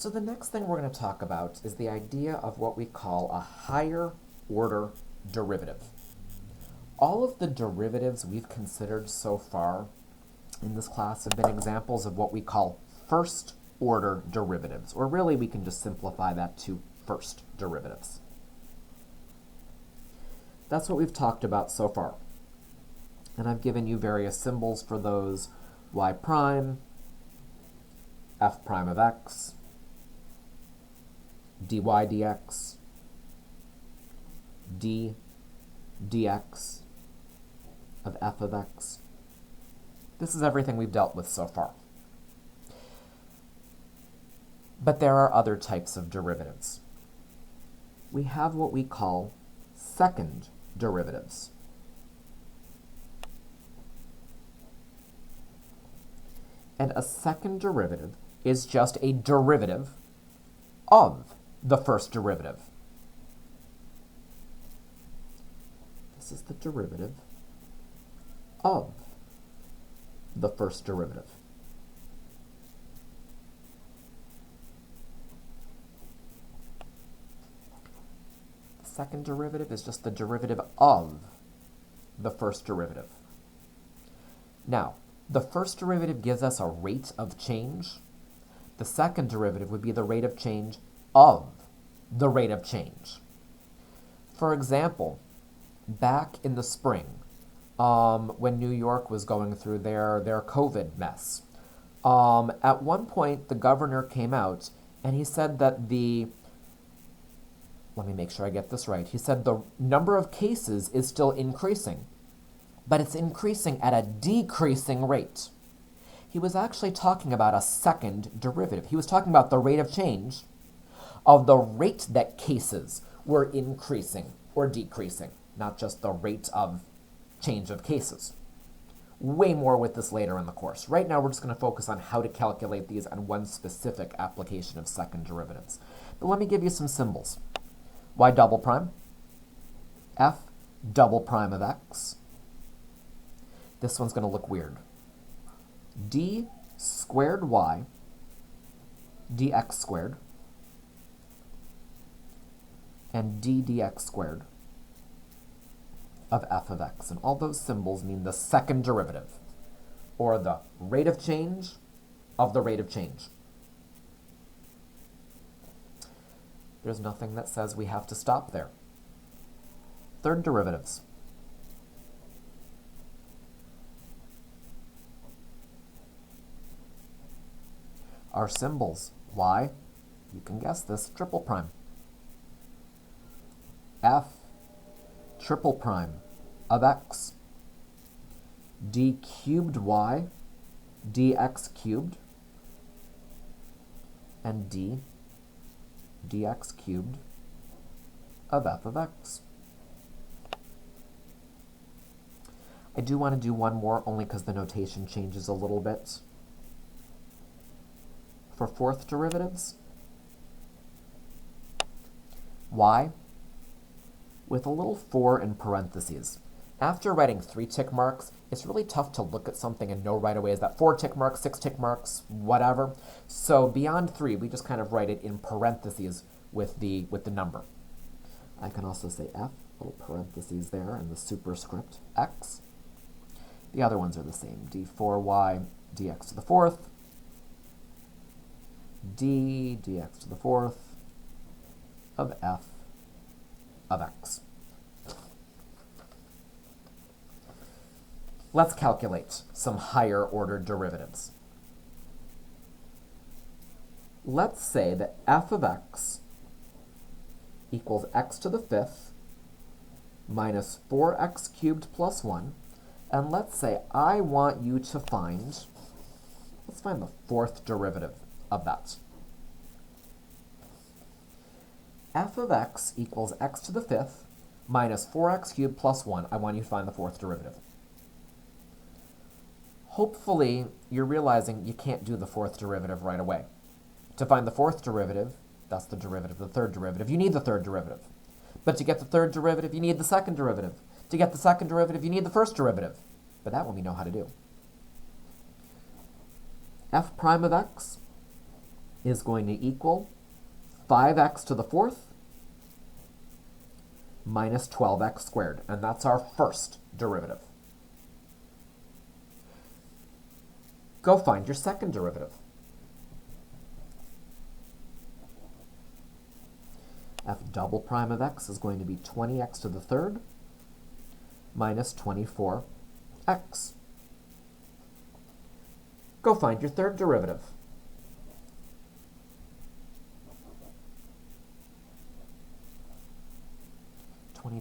So the next thing we're going to talk about is the idea of what we call a higher order derivative. All of the derivatives we've considered so far in this class have been examples of what we call first order derivatives, or really we can just simplify that to first derivatives. That's what we've talked about so far. And I've given you various symbols for those: y prime, f prime of x, dy dx, d dx of f of x. This is everything we've dealt with so far. But there are other types of derivatives. We have what we call second derivatives. And a second derivative is just a derivative of the first derivative. This is the derivative of the first derivative. The second derivative is just the derivative of the first derivative. Now, the first derivative gives us a rate of change. The second derivative would be the rate of change of the rate of change. For example, back in the spring, when New York was going through their COVID mess, at one point the governor came out and he said that let me make sure I get this right. He said the number of cases is still increasing, but it's increasing at a decreasing rate. He was actually talking about a second derivative. He was talking about the rate of change of the rate that cases were increasing or decreasing, not just the rate of change of cases. Way more with this later in the course. Right now we're just going to focus on how to calculate these and one specific application of second derivatives. But let me give you some symbols. Y double prime, f double prime of x. This one's going to look weird. D squared y dx squared and d dx squared of f of x. And all those symbols mean the second derivative, or the rate of change of the rate of change. There's nothing that says we have to stop there. Third derivatives. Our symbols: y, you can guess this, triple prime. F, triple prime of x. D cubed y, dx cubed, and d dx cubed of f of x. I do want to do one more only because the notation changes a little bit. For fourth derivatives, y with a little 4 in parentheses. After writing 3 tick marks, it's really tough to look at something and know right away, is that 4 tick marks, 6 tick marks, whatever. So beyond 3, we just kind of write it in parentheses with the number. I can also say f, little parentheses there, and the superscript x. The other ones are the same, d4y dx to the fourth, d dx to the fourth of f of x. Let's calculate some higher order derivatives. Let's say that f of x equals x to the fifth minus 4x cubed plus 1. And let's say I want you to find, let's find the fourth derivative of that. F of x equals x to the fifth minus 4x cubed plus 1. I want you to find the fourth derivative. Hopefully, you're realizing you can't do the fourth derivative right away. To find the fourth derivative, that's the derivative of the third derivative, you need the third derivative. But to get the third derivative, you need the second derivative. To get the second derivative, you need the first derivative. But that one we know how to do. F prime of x is going to equal 5x to the fourth minus 12x squared, and that's our first derivative. Go find your second derivative. F double prime of x is going to be 20x to the third minus 24x. Go find your third derivative.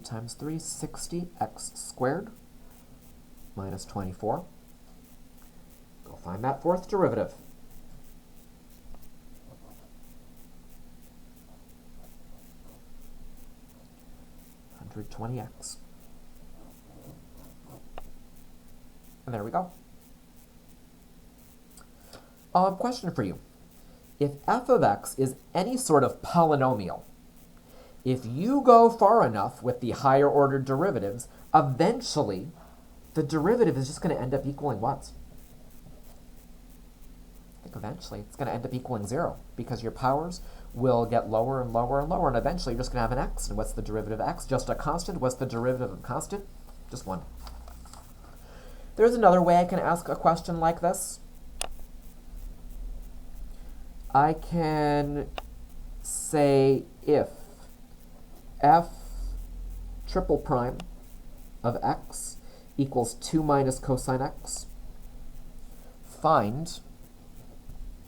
Times 3, 60x squared minus 24. Go find that fourth derivative. $120x. And there we go. Question for you. If f of x is any sort of polynomial, if you go far enough with the higher order derivatives, eventually the derivative is just going to end up equaling what? I think eventually it's going to end up equaling 0 because your powers will get lower and lower and lower, and eventually you're just going to have an x. And what's the derivative of x? Just a constant. What's the derivative of a constant? Just 1. There's another way I can ask a question like this. I can say if f triple prime of x equals 2 minus cosine x, find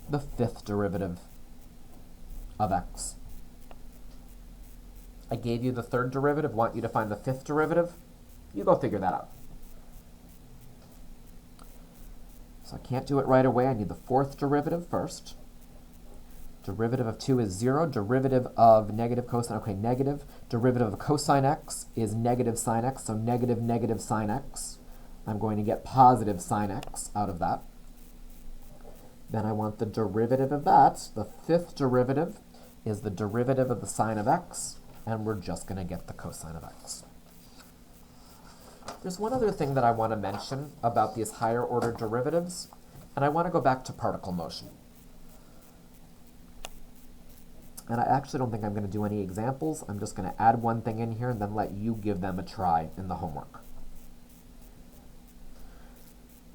the fifth derivative of x. I gave you the third derivative, want you to find the fifth derivative. You go figure that out. So I can't do it right away. I need the fourth derivative first. Derivative of 2 is 0. Derivative of negative cosine, okay, negative. Derivative of cosine x is negative sine x, so negative negative sine x. I'm going to get positive sine x out of that. Then I want the derivative of that. The fifth derivative is the derivative of the sine of x, and we're just going to get the cosine of x. There's one other thing that I want to mention about these higher order derivatives, and I want to go back to particle motion. And I actually don't think I'm going to do any examples. I'm just going to add one thing in here and then let you give them a try in the homework.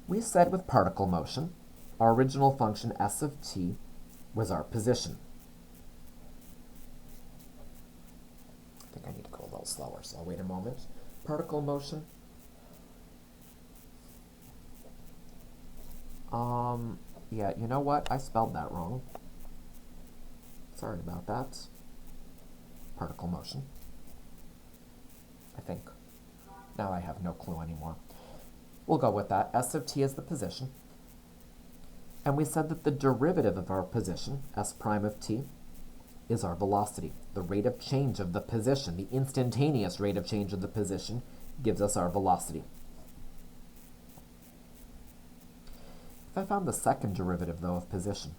We said with particle motion, our original function s of t was our position. I think I need to go a little slower, so I'll wait a moment. Particle motion. Yeah, you know what? I spelled that wrong. Sorry about that. Particle motion. I think. Now I have no clue anymore. We'll go with that. S of t is the position. And we said that the derivative of our position, s prime of t, is our velocity. The rate of change of the position, the instantaneous rate of change of the position, gives us our velocity. If I found the second derivative, though, of position,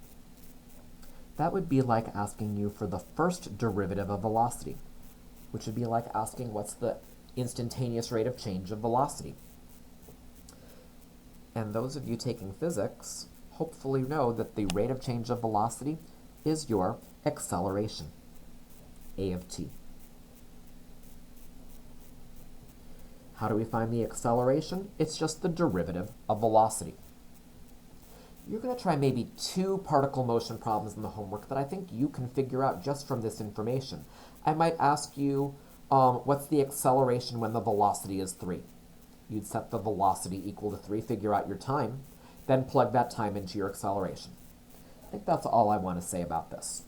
that would be like asking you for the first derivative of velocity, which would be like asking what's the instantaneous rate of change of velocity. And those of you taking physics hopefully know that the rate of change of velocity is your acceleration, a of t. How do we find the acceleration? It's just the derivative of velocity. You're going to try maybe 2 particle motion problems in the homework that I think you can figure out just from this information. I might ask you, what's the acceleration when the velocity is 3? You'd set the velocity equal to 3, figure out your time, then plug that time into your acceleration. I think that's all I want to say about this.